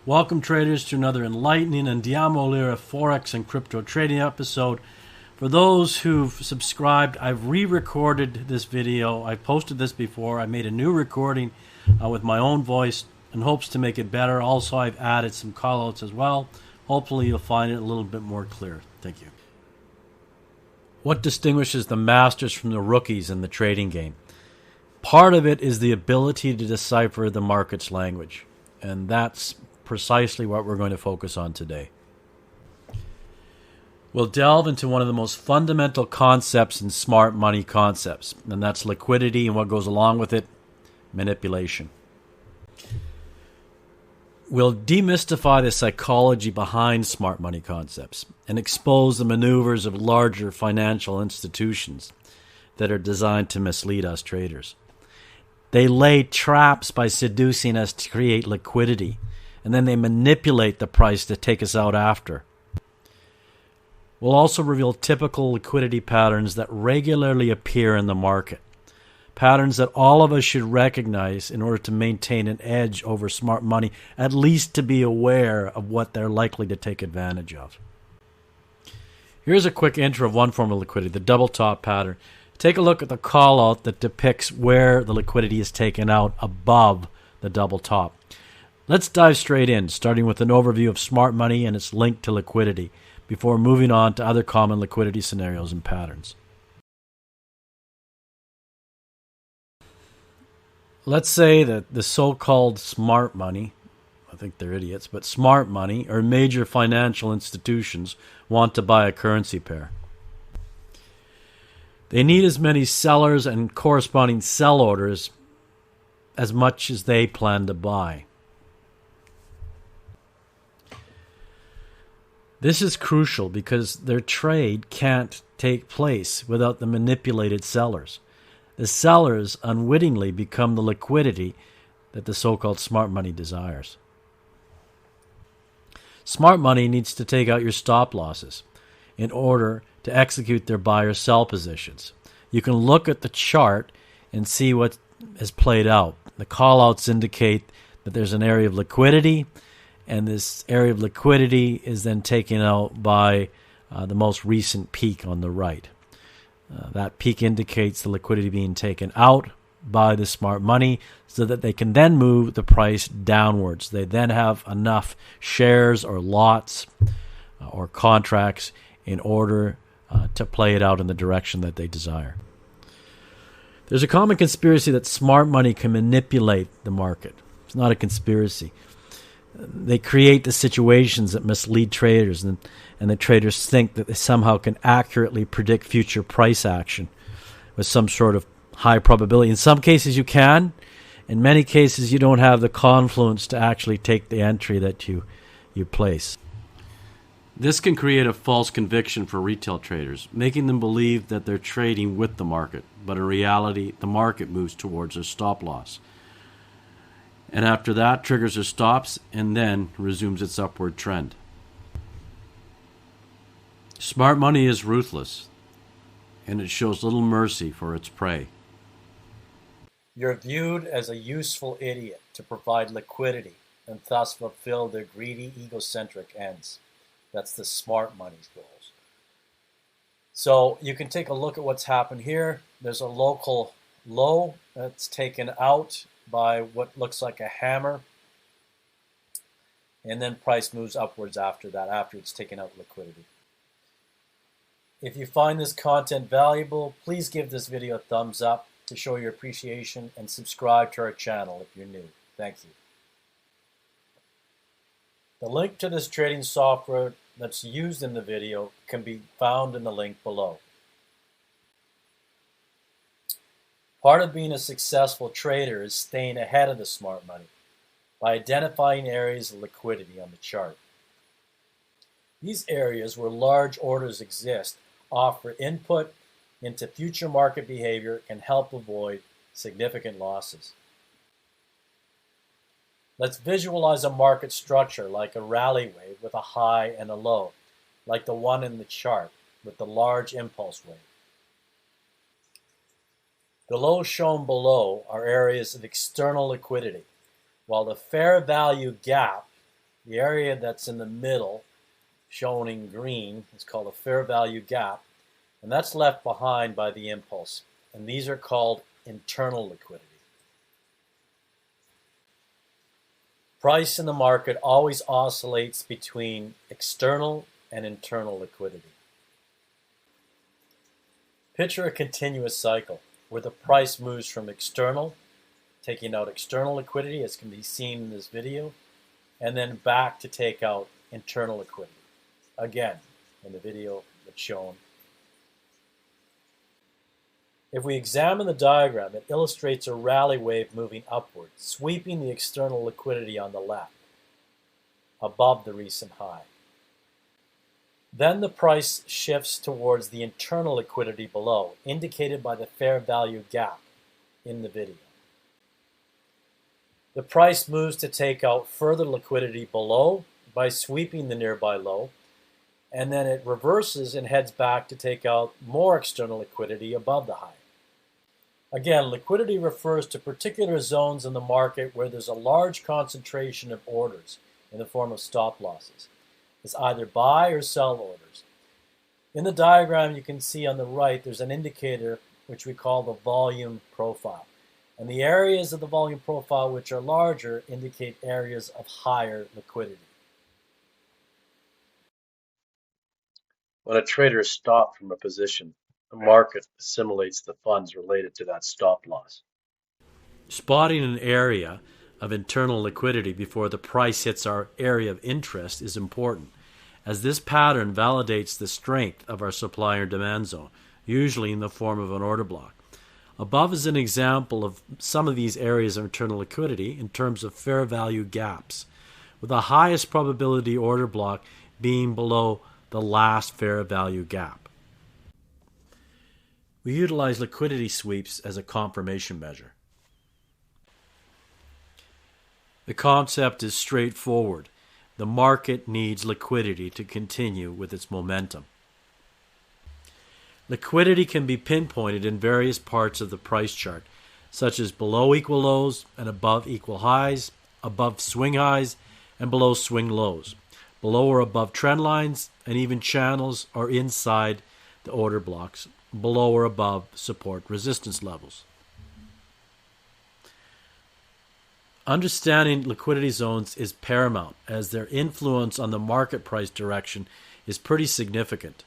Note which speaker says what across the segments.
Speaker 1: Welcome traders to another enlightening and Diamo-Lira Forex and crypto trading episode. For those who've subscribed, I've re-recorded this video. I posted this before. I made a new recording with my own voice in hopes to make it better. Also, I've added some callouts as well. Hopefully you'll find it a little bit more clear. Thank you. What distinguishes the masters from the rookies in the trading game? Part of it is the ability to decipher the market's language, and that's precisely what we're going to focus on today. We'll delve into one of the most fundamental concepts in smart money concepts, and that's liquidity and what goes along with it, manipulation. We'll demystify the psychology behind smart money concepts and expose the maneuvers of larger financial institutions that are designed to mislead us traders. They lay traps by seducing us to create liquidity, and then they manipulate the price to take us out after. We'll also reveal typical liquidity patterns that regularly appear in the market, patterns that all of us should recognize in order to maintain an edge over smart money, at least to be aware of what they're likely to take advantage of. Here's a quick intro of one form of liquidity, the double top pattern. Take a look at the call out that depicts where the liquidity is taken out above the double top. Let's dive straight in, starting with an overview of smart money and its link to liquidity, before moving on to other common liquidity scenarios and patterns. Let's say that the so-called smart money, I think they're idiots, but smart money or major financial institutions want to buy a currency pair. They need as many sellers and corresponding sell orders as much as they plan to buy. This is crucial because their trade can't take place without the manipulated sellers. The sellers unwittingly become the liquidity that the so-called smart money desires. Smart money needs to take out your stop losses in order to execute their buy or sell positions. You can look at the chart and see what has played out. The callouts indicate that there's an area of liquidity, and this area of liquidity is then taken out by the most recent peak on the right. That peak indicates the liquidity being taken out by the smart money so that they can then move the price downwards. They then have enough shares or lots or contracts in order to play it out in the direction that they desire. There's a common conspiracy that smart money can manipulate the market. It's not a conspiracy. They create the situations that mislead traders, and the traders think that they somehow can accurately predict future price action with some sort of high probability. In some cases you can. In many cases you don't have the confluence to actually take the entry that you place. This can create a false conviction for retail traders, making them believe that they're trading with the market, but in reality the market moves towards their stop loss. And after that, triggers or stops, and then resumes its upward trend. Smart money is ruthless, and it shows little mercy for its prey. You're viewed as a useful idiot to provide liquidity and thus fulfill their greedy, egocentric ends. That's the smart money's goals. So you can take a look at what's happened here. There's a local low that's taken out by what looks like a hammer, and then price moves upwards after that, after it's taken out liquidity. If you find this content valuable, please give this video a thumbs up to show your appreciation, and subscribe to our channel if you're new. Thank you. The link to this trading software that's used in the video can be found in the link below. Part of being a successful trader is staying ahead of the smart money by identifying areas of liquidity on the chart. These areas where large orders exist offer input into future market behavior and help avoid significant losses. Let's visualize a market structure like a rally wave with a high and a low, like the one in the chart with the large impulse wave. The lows shown below are areas of external liquidity, while the fair value gap The area that's in the middle, shown in green, is called a fair value gap, and that's left behind by the impulse. And these are called internal liquidity. Price in the market always oscillates between external and internal liquidity. Picture a continuous cycle where the price moves from external, taking out external liquidity, as can be seen in this video, and then back to take out internal liquidity. Again, in the video that's shown. If we examine the diagram, it illustrates a rally wave moving upward, sweeping the external liquidity on the left, above the recent high. Then the price shifts towards the internal liquidity below, indicated by the fair value gap in the video. The price moves to take out further liquidity below by sweeping the nearby low, and then it reverses and heads back to take out more external liquidity above the high. Again, liquidity refers to particular zones in the market where there's a large concentration of orders in the form of stop losses. It's either buy or sell orders. In the diagram you can see on the right there's an indicator which we call the volume profile. And the areas of the volume profile which are larger indicate areas of higher liquidity. When a trader is stopped from a position, the market assimilates the funds related to that stop loss. Spotting an area of internal liquidity before the price hits our area of interest is important, as this pattern validates the strength of our supply or demand zone, usually in the form of an order block. Above is an example of some of these areas of internal liquidity in terms of fair value gaps, with the highest probability order block being below the last fair value gap. We utilize liquidity sweeps as a confirmation measure. The concept is straightforward. The market needs liquidity to continue with its momentum. Liquidity can be pinpointed in various parts of the price chart, such as below equal lows and above equal highs, above swing highs and below swing lows, below or above trend lines, and even channels or inside the order blocks, below or above support resistance levels. Understanding liquidity zones is paramount, as their influence on the market price direction is pretty significant.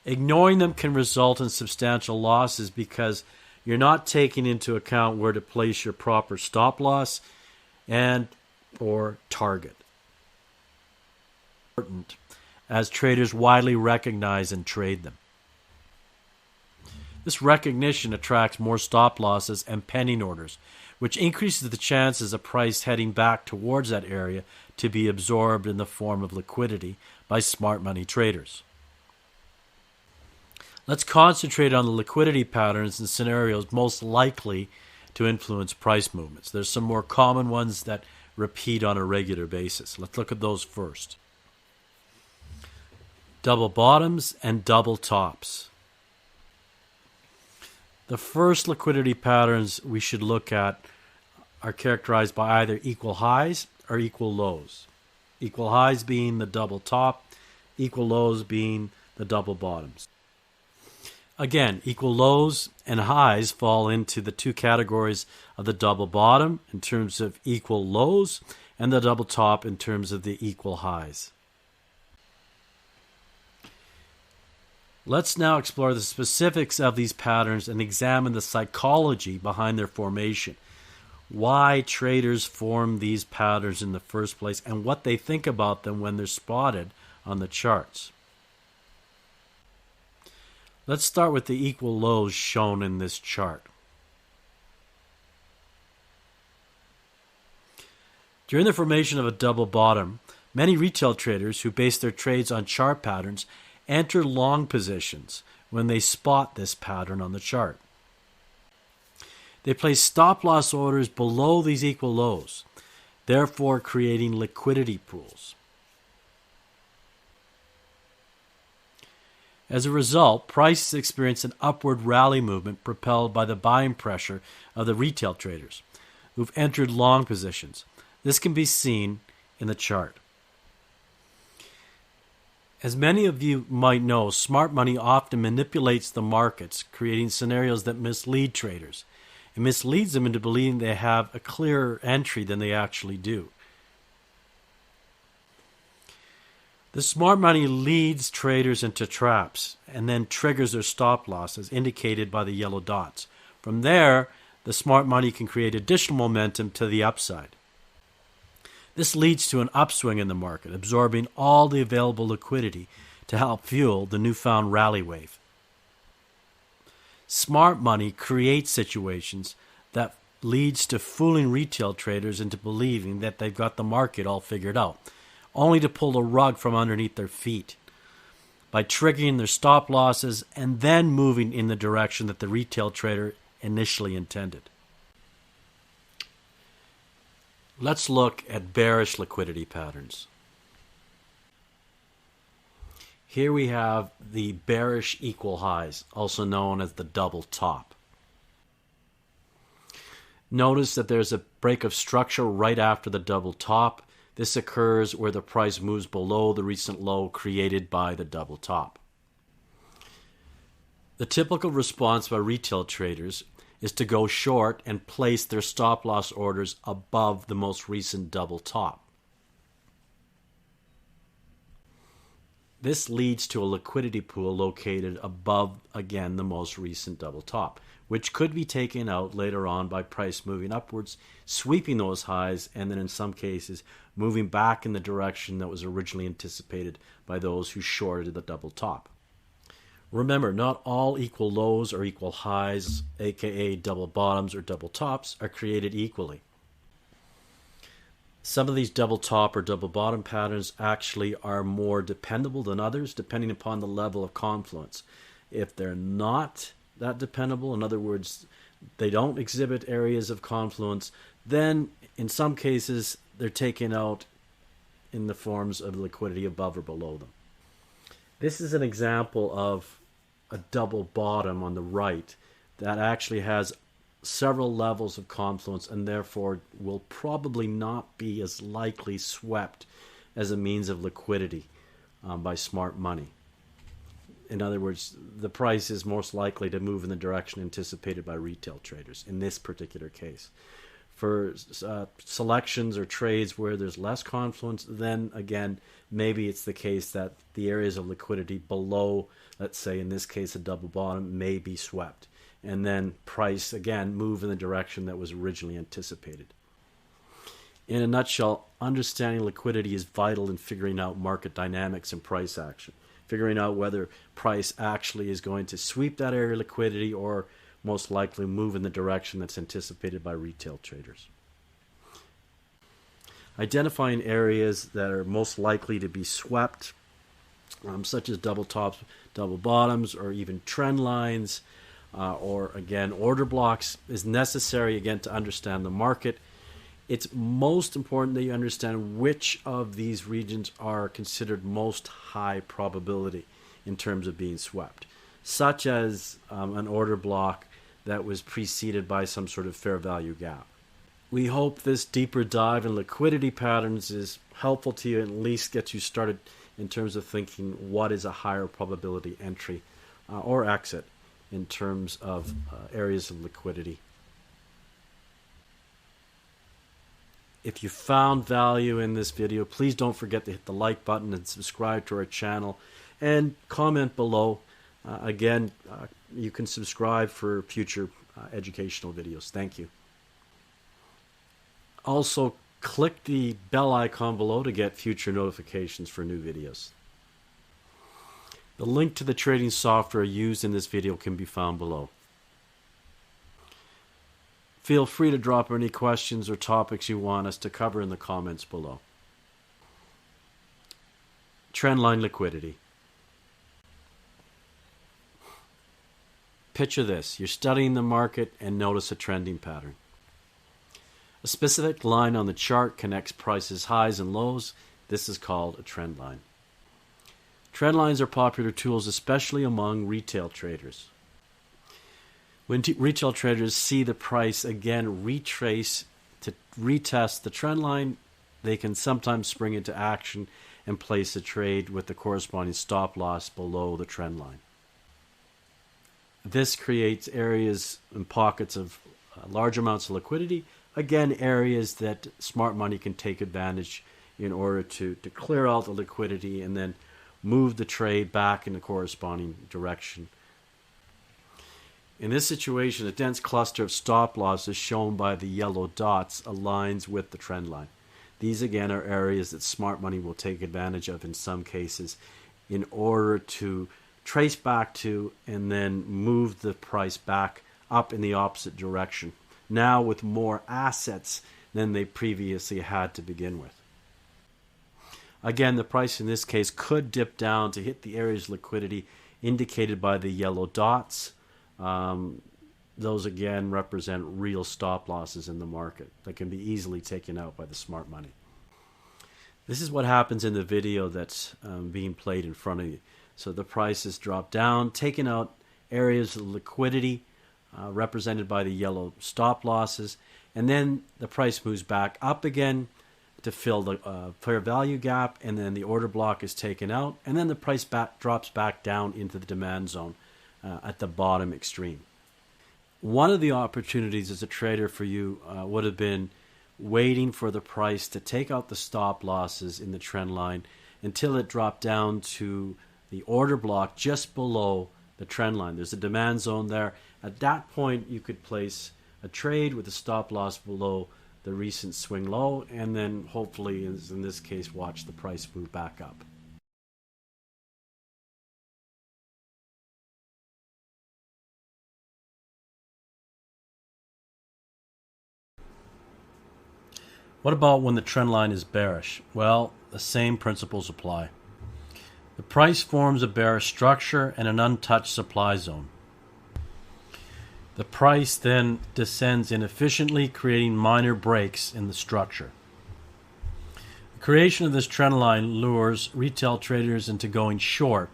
Speaker 1: Ignoring them can result in substantial losses because you're not taking into account where to place your proper stop loss and or target. Important, as traders widely recognize and trade them. This recognition attracts more stop losses and pending orders, which increases the chances of price heading back towards that area to be absorbed in the form of liquidity by smart money traders. Let's concentrate on the liquidity patterns and scenarios most likely to influence price movements. There's some more common ones that repeat on a regular basis. Let's look at those first. Double bottoms and double tops. The first liquidity patterns we should look at are characterized by either equal highs or equal lows. Equal highs being the double top, equal lows being the double bottoms. Again, equal lows and highs fall into the two categories of the double bottom in terms of equal lows and the double top in terms of the equal highs. Let's now explore the specifics of these patterns and examine the psychology behind their formation, why traders form these patterns in the first place, and what they think about them when they're spotted on the charts. Let's start with the equal lows shown in this chart. During the formation of a double bottom, many retail traders who base their trades on chart patterns enter long positions when they spot this pattern on the chart. They place stop-loss orders below these equal lows, therefore creating liquidity pools. As a result, prices experience an upward rally movement propelled by the buying pressure of the retail traders who've entered long positions. This can be seen in the chart. As many of you might know, smart money often manipulates the markets, creating scenarios that mislead traders. It misleads them into believing they have a clearer entry than they actually do. The smart money leads traders into traps and then triggers their stop losses, indicated by the yellow dots. From there, the smart money can create additional momentum to the upside. This leads to an upswing in the market, absorbing all the available liquidity to help fuel the newfound rally wave. Smart money creates situations that leads to fooling retail traders into believing that they've got the market all figured out, only to pull the rug from underneath their feet by triggering their stop losses and then moving in the direction that the retail trader initially intended. Let's look at bearish liquidity patterns. Here we have the bearish equal highs, also known as the double top. Notice that there's a break of structure right after the double top. This occurs where the price moves below the recent low created by the double top. The typical response by retail traders is to go short and place their stop loss orders above the most recent double top. This leads to a liquidity pool located above, again, the most recent double top, which could be taken out later on by price moving upwards, sweeping those highs, and then in some cases moving back in the direction that was originally anticipated by those who shorted the double top. Remember, not all equal lows or equal highs, aka double bottoms or double tops, are created equally. Some of these double top or double bottom patterns actually are more dependable than others, depending upon the level of confluence. If they're not that dependable, in other words, they don't exhibit areas of confluence, then in some cases they're taken out in the forms of liquidity above or below them. This is an example of a double bottom on the right that actually has several levels of confluence and therefore will probably not be as likely swept as a means of liquidity by smart money. In other words, the price is most likely to move in the direction anticipated by retail traders in this particular case. For selections or trades where there's less confluence, then again, maybe it's the case that the areas of liquidity below, let's say in this case a double bottom, may be swept. And then price, again, move in the direction that was originally anticipated. In a nutshell, understanding liquidity is vital in figuring out market dynamics and price action. Figuring out whether price actually is going to sweep that area of liquidity or most likely move in the direction that's anticipated by retail traders. Identifying areas that are most likely to be swept, such as double tops, double bottoms, or even trend lines, or again order blocks, is necessary again to understand the market. It's most important that you understand which of these regions are considered most high probability in terms of being swept, such as an order block that was preceded by some sort of fair value gap. We hope this deeper dive in liquidity patterns is helpful to you and at least gets you started in terms of thinking what is a higher probability entry or exit in terms of areas of liquidity. If you found value in this video, please don't forget to hit the like button and subscribe to our channel and comment below. You can subscribe for future educational videos. Thank you. Also, click the bell icon below to get future notifications for new videos. The link to the trading software used in this video can be found below. Feel free to drop any questions or topics you want us to cover in the comments below. Trendline liquidity. Picture this. You're studying the market and notice a trending pattern. A specific line on the chart connects prices highs and lows. This is called a trend line. Trend lines are popular tools, especially among retail traders. When retail traders see the price again retrace to retest the trend line, they can sometimes spring into action and place a trade with the corresponding stop loss below the trend line. This creates areas and pockets of large amounts of liquidity, again, areas that smart money can take advantage in order to clear out the liquidity and then move the trade back in the corresponding direction. In this situation, a dense cluster of stop losses shown by the yellow dots aligns with the trend line. These again are areas that smart money will take advantage of in some cases in order to trace back to and then move the price back up in the opposite direction, now with more assets than they previously had to begin with. Again, the price in this case could dip down to hit the area's liquidity indicated by the yellow dots. Those again represent real stop losses in the market that can be easily taken out by the smart money. This is what happens in the video that's being played in front of you. So the price is dropped down, taking out areas of liquidity represented by the yellow stop losses, and then the price moves back up again to fill the fair value gap, and then the order block is taken out, and then the price drops back down into the demand zone at the bottom extreme. One of the opportunities as a trader for you would have been waiting for the price to take out the stop losses in the trend line until it dropped down to the order block just below the trend line. There's a demand zone there. At that point, you could place a trade with a stop loss below the recent swing low, and then hopefully, as in this case, watch the price move back up. What about when the trend line is bearish? Well, the same principles apply. The price forms a bearish structure and an untouched supply zone. The price then descends inefficiently, creating minor breaks in the structure. The creation of this trend line lures retail traders into going short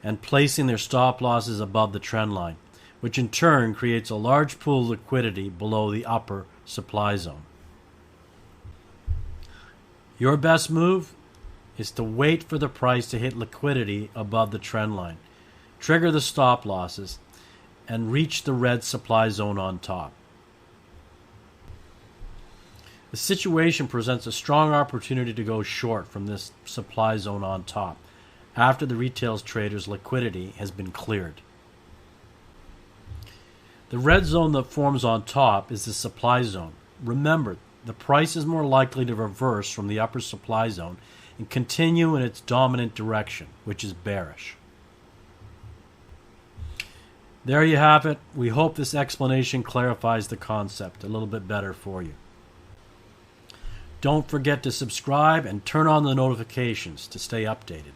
Speaker 1: and placing their stop losses above the trend line, which in turn creates a large pool of liquidity below the upper supply zone. Your best move is to wait for the price to hit liquidity above the trend line, trigger the stop losses, and reach the red supply zone on top. The situation presents a strong opportunity to go short from this supply zone on top after the retail trader's liquidity has been cleared. The red zone that forms on top is the supply zone. Remember, the price is more likely to reverse from the upper supply zone and continue in its dominant direction, which is bearish. There you have it. We hope this explanation clarifies the concept a little bit better for you. Don't forget to subscribe and turn on the notifications to stay updated.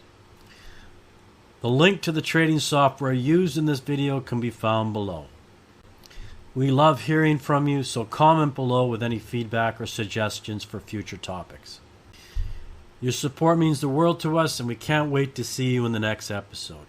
Speaker 1: The link to the trading software used in this video can be found below. We love hearing from you, so comment below with any feedback or suggestions for future topics. Your support means the world to us, and we can't wait to see you in the next episode.